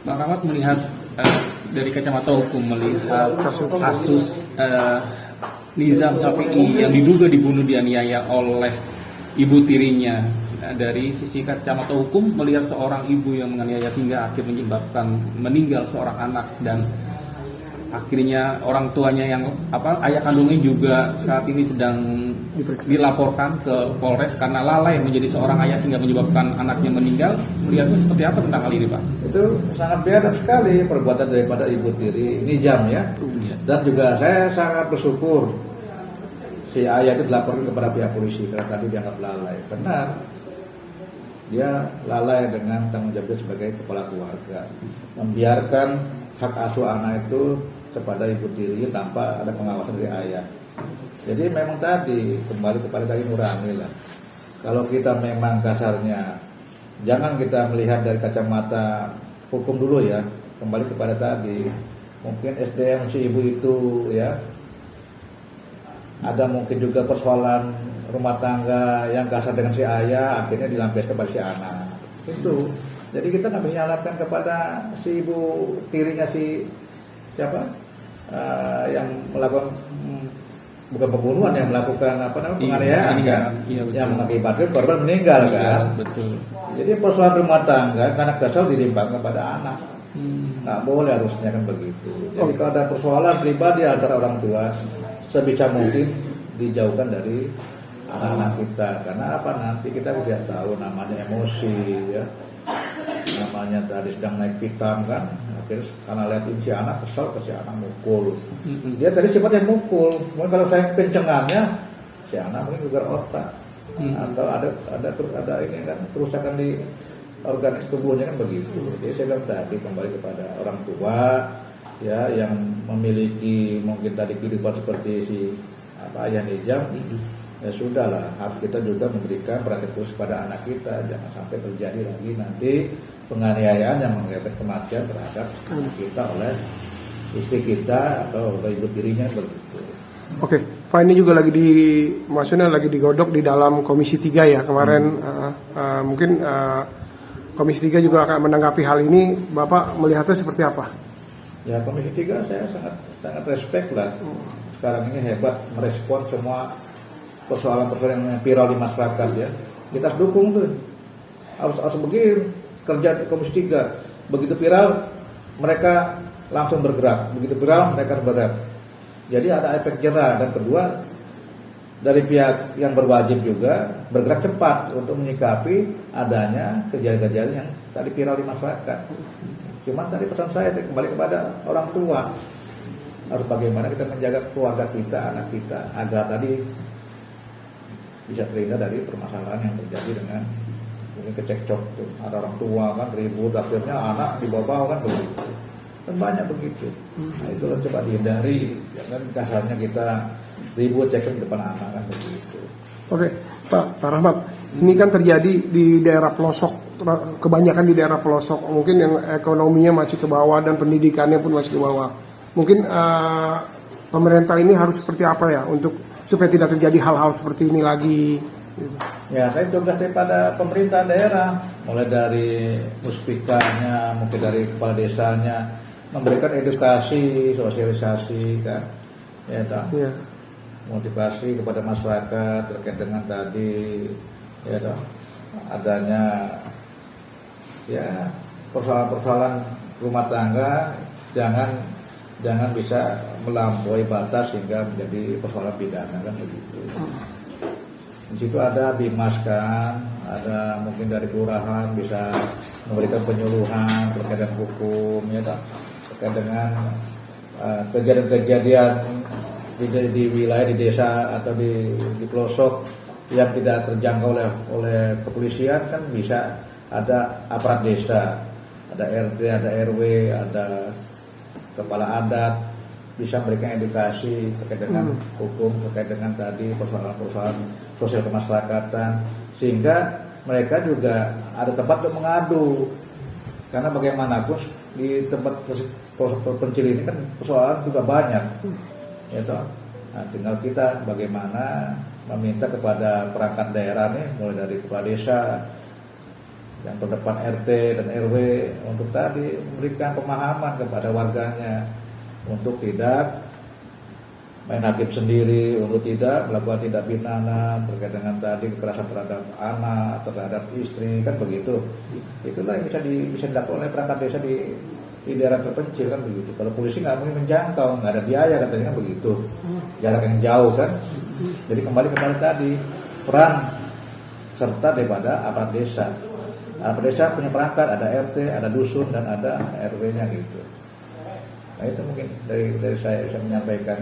Bang Rahmat melihat dari kacamata hukum, melihat kasus Nizam Syafi'i yang diduga dibunuh dianiaya oleh ibu tirinya, dari sisi kacamata hukum melihat seorang ibu yang menganiaya sehingga akhir menyebabkan meninggal seorang anak, dan akhirnya orang tuanya yang ayah kandungnya juga saat ini sedang dilaporkan ke Polres karena lalai menjadi seorang ayah sehingga menyebabkan anaknya meninggal. Melihatnya seperti apa tentang hal ini, Pak? Itu sangat biadab sekali perbuatan daripada ibu tiri Nizam ya. Dan juga saya sangat bersyukur si ayah itu dilaporkan kepada pihak polisi karena tadi dianggap lalai. Benar, dia lalai dengan tanggung jawabnya sebagai kepala keluarga, membiarkan hak asuh anak itu kepada ibu tiri tanpa ada pengawasan dari ayah. Jadi memang tadi kembali kepada tadi nurani lah. Kalau kita memang kasarnya, jangan kita melihat dari kacamata hukum dulu ya. Kembali kepada tadi, mungkin SDM si ibu itu ya, ada mungkin juga persoalan rumah tangga yang kasar dengan si ayah, akhirnya dilampiaskan kepada si anak. Itu. Jadi kita nggak menyalahkan kepada si ibu tirinya si siapa yang melakukan bukan pembunuhan, yang melakukan penganiayaan kan, yang mengakibatkan korban meninggal kan. Betul. Jadi persoalan rumah tangga karena kesal ditimbang kepada anak. Nggak boleh harusnya kan begitu. Jadi kalau ada persoalan pribadi antara orang tua, sebisa mungkin dijauhkan dari anak-anak kita. Karena nanti kita tidak tahu namanya emosi ya. Namanya tadi sedang naik pitam kan, akhirnya karena lihat si anak kesal ke si anak mukul. Dia tadi sifatnya mukul, mungkin kalau saya kencengannya si anak mungkin juga otak atau ada ini kan kerusakan di organ tubuhnya kan begitu. Jadi saya bilang tadi kembali kepada orang tua ya yang memiliki mungkin tadi kehidupan seperti si ayah Nizam. Ya sudahlah, harus kita juga memberikan perhatian khusus kepada anak kita, jangan sampai terjadi lagi nanti penganiayaan yang mengakibatkan kematian terhadap anak kita oleh istri kita atau oleh ibu tirinya begitu. Oke, Pak, ini juga lagi maksudnya lagi digodok di dalam Komisi 3 ya kemarin. Mungkin Komisi 3 juga akan menanggapi hal ini. Bapak melihatnya seperti apa? Ya, Komisi 3 saya sangat respect lah. Sekarang ini hebat merespon semua persoalan-persoalan yang viral di masyarakat ya. Kita harus dukung tuh. Harus begini kerja di Komisi 3. Begitu viral mereka langsung bergerak. Begitu viral mereka bergerak. Jadi ada efek jerah. Dan kedua, dari pihak yang berwajib juga bergerak cepat untuk menyikapi adanya kejadian-kejadian yang tadi viral di masyarakat. Cuman tadi pesan saya kembali kepada orang tua. Harus bagaimana kita menjaga keluarga kita, anak kita agar tadi bisa terhindar dari permasalahan yang terjadi dengan mungkin kecekcok tuh. Ada orang tua kan ribut, akhirnya anak dibawa-bawa kan begitu. Kan banyak begitu. Nah itulah coba dihindari. Jangan kasarnya kita ribut cekcok di depan anak kan begitu. Oke, Pak Rahmat, ini kan terjadi di daerah pelosok, kebanyakan di daerah pelosok. Mungkin yang ekonominya masih ke bawah dan pendidikannya pun masih ke bawah. Mungkin pemerintah ini harus seperti apa ya untuk supaya tidak terjadi hal-hal seperti ini lagi. Ya, saya tugas daripada pemerintah daerah, mulai dari muspikanya, mungkin dari kepala desanya, memberikan edukasi, sosialisasi kan, ya, motivasi kepada masyarakat terkait dengan tadi, ya, adanya ya persoalan-persoalan rumah tangga, jangan bisa melampaui batas sehingga menjadi persoalan pidana kan begitu. Di situ ada bimas kan, ada mungkin dari kelurahan bisa memberikan penyuluhan terkait dengan hukum, ya terkait dengan kejadian-kejadian di wilayah di desa atau di pelosok yang tidak terjangkau oleh kepolisian kan bisa ada aparat desa, ada RT, ada RW, ada kepala adat bisa memberikan edukasi terkait dengan hukum, terkait dengan tadi persoalan-persoalan sosial kemasyarakatan, sehingga mereka juga ada tempat untuk mengadu. Karena bagaimanapun di tempat pencil ini kan persoalan juga banyak, ya toh. Nah, tinggal kita bagaimana meminta kepada perangkat daerah nih, mulai dari kepala desa, yang terdepan RT dan RW untuk tadi memberikan pemahaman kepada warganya untuk tidak main hakim sendiri, untuk tidak melakukan tindak pidana terkait dengan tadi kekerasan terhadap anak, terhadap istri, kan begitu. Itulah yang bisa dilakukan oleh perangkat desa di daerah terpencil, kan begitu. Kalau polisi nggak mungkin menjangkau, nggak ada biaya katanya, kan begitu. Jarak yang jauh kan. Jadi kembali tadi peran serta daripada aparat desa. Aparat desa punya perangkat, ada RT, ada dusun dan ada RW-nya gitu. Nah itu mungkin dari saya bisa menyampaikan.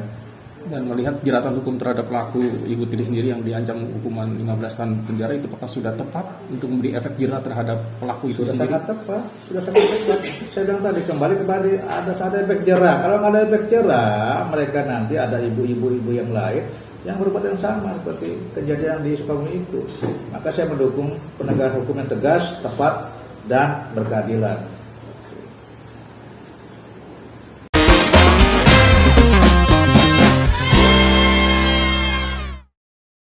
Dan melihat jeratan hukum terhadap pelaku Ibu Tiri sendiri yang diancam hukuman 15 tahun penjara, itu apakah sudah tepat untuk memberi efek jerat terhadap pelaku itu Sudah sendiri? sangat tepat, sudah sangat tepat. Saya bilang tadi kembali ada efek jerah. Kalau nggak ada efek jerah, mereka nanti ada ibu-ibu yang lain yang berbuat yang sama seperti kejadian di Sukabumi itu. Maka saya mendukung penegakan hukum yang tegas, tepat, dan berkeadilan.